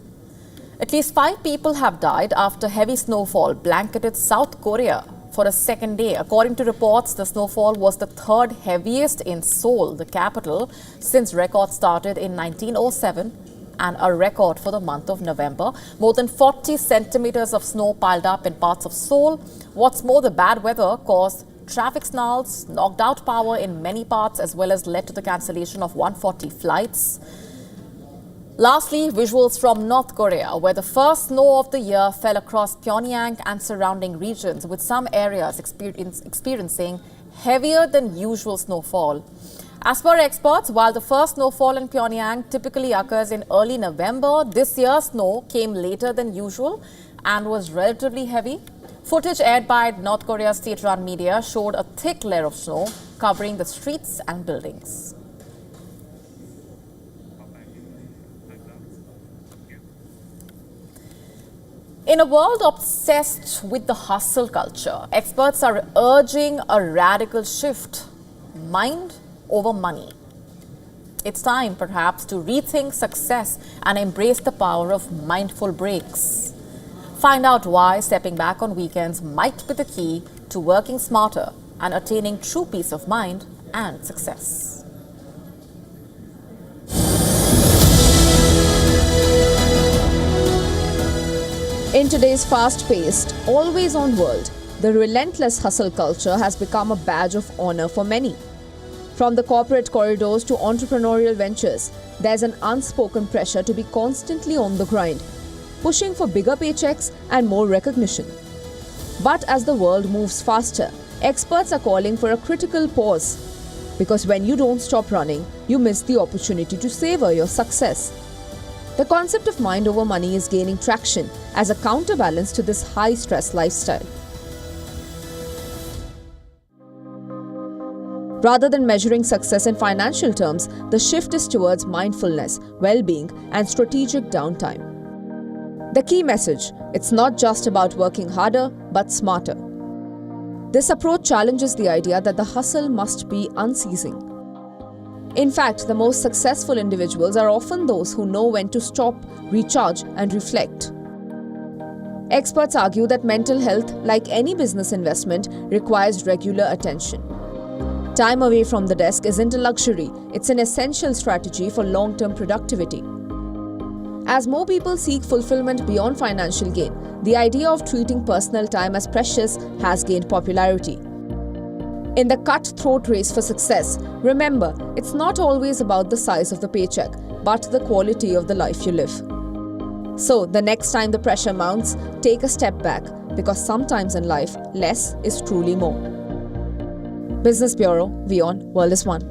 At least 5 people have died after heavy snowfall blanketed South Korea for a second day. According to reports, the snowfall was the 3rd heaviest in Seoul, the capital, since records started in 1907 and a record for the month of November. More than 40 centimeters of snow piled up in parts of Seoul. What's more, the bad weather caused traffic snarls, knocked out power in many parts, as well as led to the cancellation of 140 flights. Lastly, visuals from North Korea, where the first snow of the year fell across Pyongyang and surrounding regions, with some areas experiencing heavier than usual snowfall. As per experts, while the first snowfall in Pyongyang typically occurs in early November, this year's snow came later than usual and was relatively heavy. Footage aired by North Korea's state-run media showed a thick layer of snow covering the streets and buildings. In a world obsessed with the hustle culture, experts are urging a radical shift, mind over money. It's time, perhaps, to rethink success and embrace the power of mindful breaks. Find out why stepping back on weekends might be the key to working smarter and attaining true peace of mind and success. In today's fast-paced, always-on world, the relentless hustle culture has become a badge of honor for many. From the corporate corridors to entrepreneurial ventures, there's an unspoken pressure to be constantly on the grind, pushing for bigger paychecks and more recognition. But as the world moves faster, experts are calling for a critical pause. Because when you don't stop running, you miss the opportunity to savor your success. The concept of mind over money is gaining traction as a counterbalance to this high-stress lifestyle. Rather than measuring success in financial terms, the shift is towards mindfulness, well-being, and strategic downtime. The key message: it's not just about working harder, but smarter. This approach challenges the idea that the hustle must be unceasing. In fact, the most successful individuals are often those who know when to stop, recharge, and reflect. Experts argue that mental health, like any business investment, requires regular attention. Time away from the desk isn't a luxury, it's an essential strategy for long-term productivity. As more people seek fulfillment beyond financial gain, the idea of treating personal time as precious has gained popularity. In the cutthroat race for success, remember, it's not always about the size of the paycheck, but the quality of the life you live. So, the next time the pressure mounts, take a step back, because sometimes in life, less is truly more. Business Bureau, WION, World is One.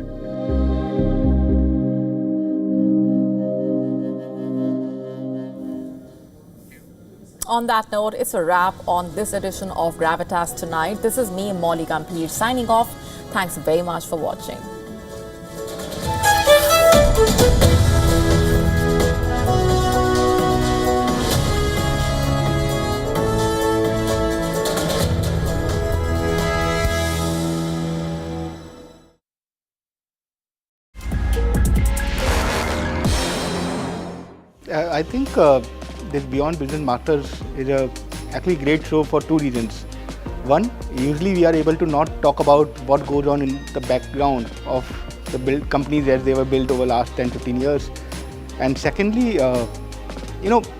On that note, it's a wrap on this edition of Gravitas tonight. This is me, Molly Gampir, signing off. Thanks very much for watching. I think this Beyond Business Masters is a actually great show for two reasons. One, usually we are able to not talk about what goes on in the background of the companies as they were built over the last 10-15 years. And secondly, a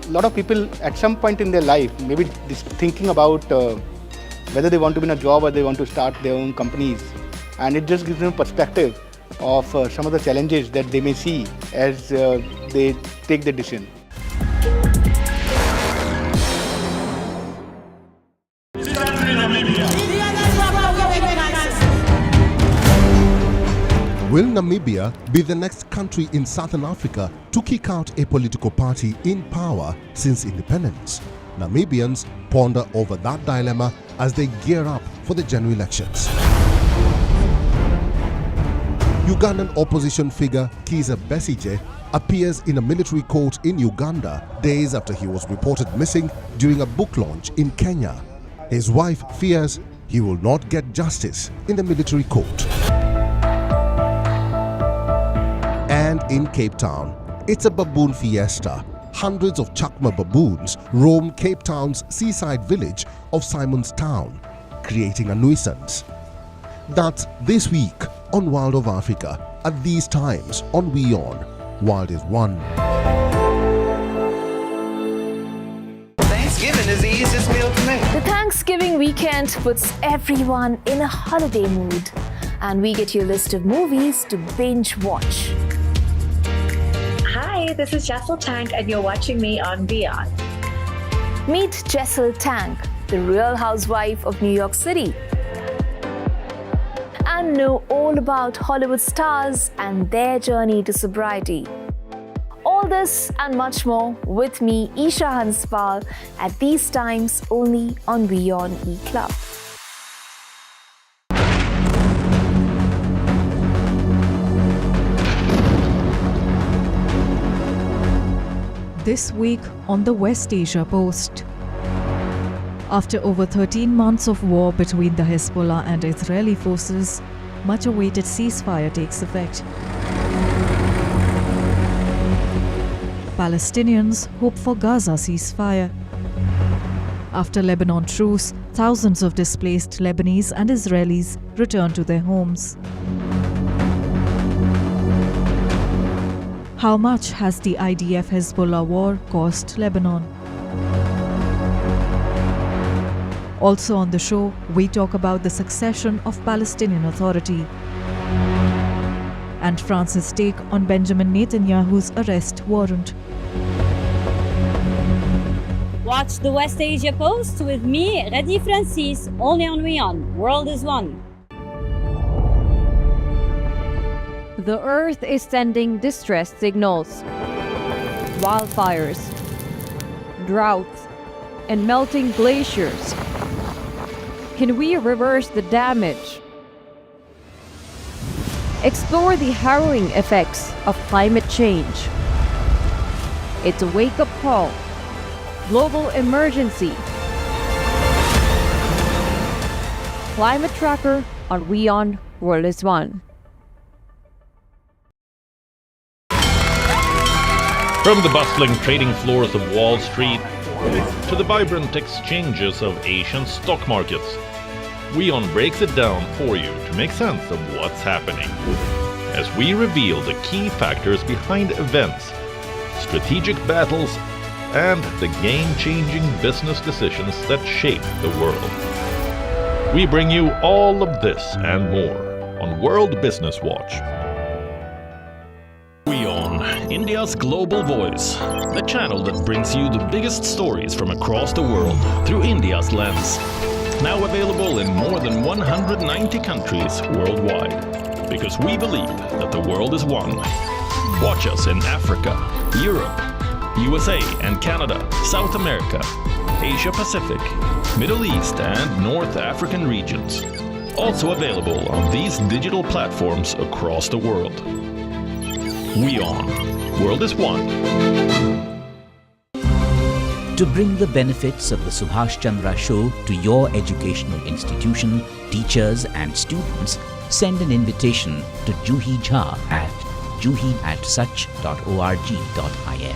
lot of people at some point in their life, maybe thinking about whether they want to be in a job or they want to start their own companies. And it just gives them a perspective of some of the challenges that they may see as they take the decision. Will Namibia be the next country in Southern Africa to kick out a political party in power since independence? Namibians ponder over that dilemma as they gear up for the general elections. Ugandan opposition figure Kizza Besigye appears in a military court in Uganda days after he was reported missing during a book launch in Kenya. His wife fears he will not get justice in the military court. And in Cape Town, it's a baboon fiesta. Hundreds of Chakma baboons roam Cape Town's seaside village of Simonstown, creating a nuisance. That's this week on Wild of Africa, at these times on WION. Wild is One. Thanksgiving is the easiest meal to make. The Thanksgiving weekend puts everyone in a holiday mood, and we get you a list of movies to binge watch. Hi, this is Jessel Tank, and you're watching me on WION. Meet Jessel Tank, the Real Housewife of New York City, and know all about Hollywood stars and their journey to sobriety. All this and much more with me, Isha Hanspal, at these times only on WION E-Club. This week on the West Asia Post. After over 13 months of war between the Hezbollah and Israeli forces, much-awaited ceasefire takes effect. Palestinians hope for Gaza ceasefire. After Lebanon truce, thousands of displaced Lebanese and Israelis return to their homes. How much has the IDF-Hezbollah war cost Lebanon? Also on the show, we talk about the succession of Palestinian Authority and France's take on Benjamin Netanyahu's arrest warrant. Watch the West Asia Post with me, Radi Francis, only on WION. World is one. The Earth is sending distress signals. Wildfires, droughts, and melting glaciers. Can we reverse the damage? Explore the harrowing effects of climate change. It's a wake-up call. Global emergency. Climate Tracker on WION World is One. From the bustling trading floors of Wall Street to the vibrant exchanges of Asian stock markets, WION breaks it down for you to make sense of what's happening. As we reveal the key factors behind events, strategic battles, and the game-changing business decisions that shape the world. We bring you all of this and more on World Business Watch. WION, India's global voice, the channel that brings you the biggest stories from across the world through India's lens. Now available in more than 190 countries worldwide. Because we believe that the world is one. Watch us in Africa, Europe, USA and Canada, South America, Asia Pacific, Middle East and North African regions. Also available on these digital platforms across the world. WION. World is one. To bring the benefits of the Subhash Chandra Show to your educational institution, teachers and students, send an invitation to Juhi Jha at juhi@such.org.in.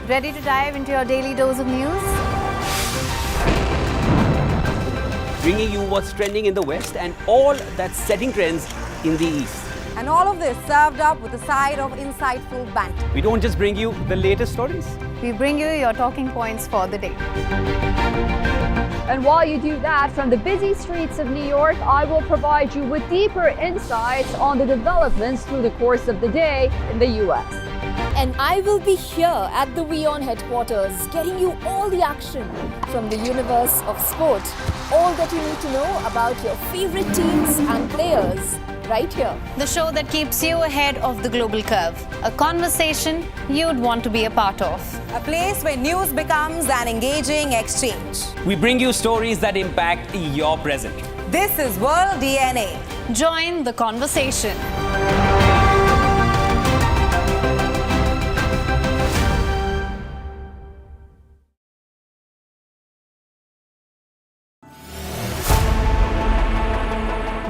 Ready to dive into your daily dose of news? Bringing you what's trending in the West and all that's setting trends in the East. And all of this served up with a side of insightful banter. We don't just bring you the latest stories. We bring you your talking points for the day. And while you do that, from the busy streets of New York, I will provide you with deeper insights on the developments through the course of the day in the US. And I will be here at the WION headquarters, getting you all the action from the universe of sport. All that you need to know about your favorite teams and players, right here. The show that keeps you ahead of the global curve. A conversation you'd want to be a part of. A place where news becomes an engaging exchange. We bring you stories that impact your present. This is World DNA. Join the conversation.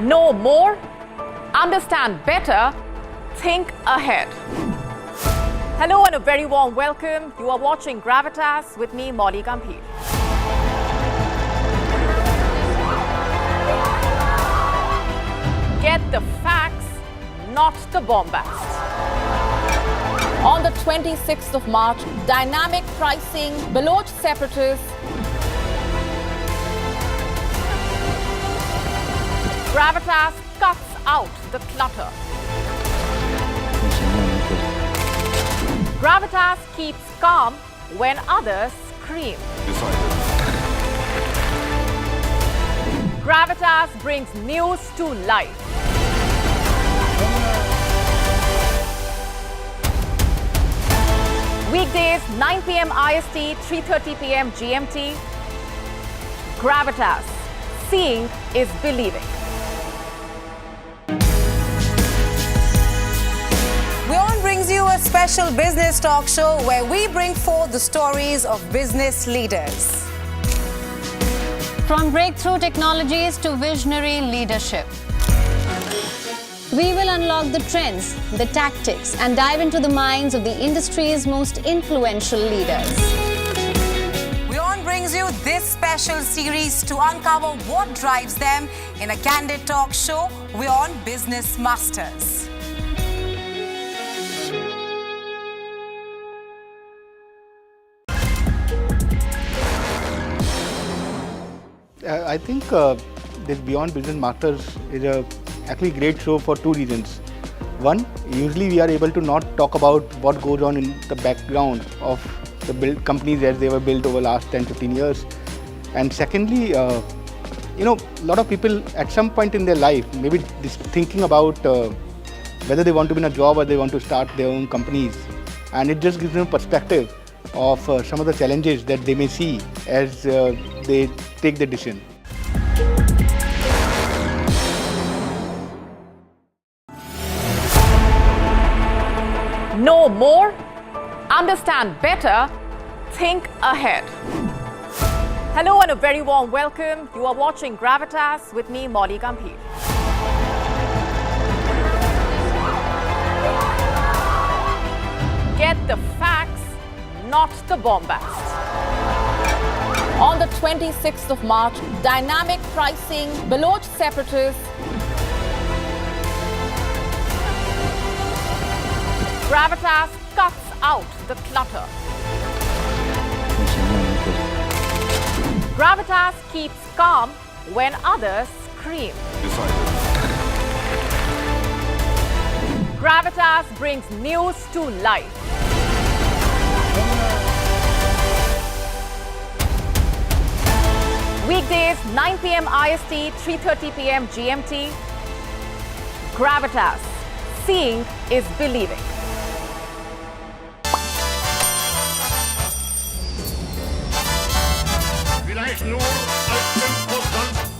Know more, understand better, think ahead. Hello and a very warm welcome. You are watching Gravitas with me, Molly Gambhir. Get the facts, not the bombast. On the 26th of March, dynamic pricing, Baloch separatists, Gravitas cuts out the clutter. Gravitas keeps calm when others scream. Gravitas brings news to life. Weekdays 9 p.m. IST, 3:30 p.m. GMT. Gravitas. Seeing is believing. WION brings you a special business talk show where we bring forth the stories of business leaders. From breakthrough technologies to visionary leadership. We will unlock the trends, the tactics, and dive into the minds of the industry's most influential leaders. WION brings you this special series to uncover what drives them in a candid talk show, WION Business Masters. I think this Beyond Business Masters is a actually great show for two reasons. One, usually we are able to not talk about what goes on in the background of the companies as they were built over the last 10-15 years. And secondly, a lot of people at some point in their life maybe thinking about whether they want to be in a job or they want to start their own companies. And it just gives them a perspective of some of the challenges that they may see as they take the decision. Know more, understand better, think ahead. Hello and a very warm welcome. You are watching Gravitas with me, Molly Gambhir. Get the facts, not the bombast. On the 26th of March, dynamic pricing, Baloch separatists, Gravitas cuts out the clutter. Gravitas keeps calm when others scream. Gravitas brings news to life. Weekdays, 9 p.m. IST, 3:30 p.m. GMT. Gravitas. Seeing is believing. Vielleicht nur als 5%.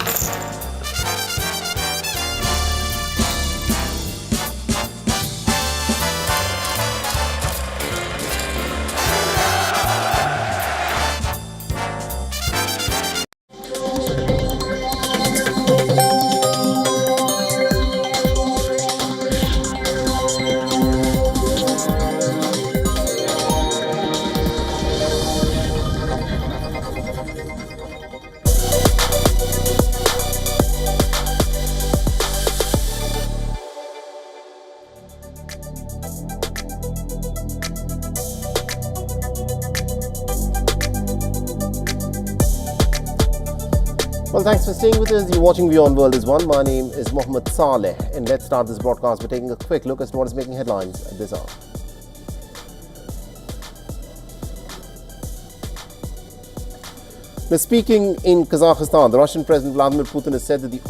Well, thanks for staying with us. You're watching WION World is One. My name is Mohammed Saleh, and let's start this broadcast by taking a quick look as to what is making headlines at this hour. Now, speaking in Kazakhstan, the Russian President Vladimir Putin has said that the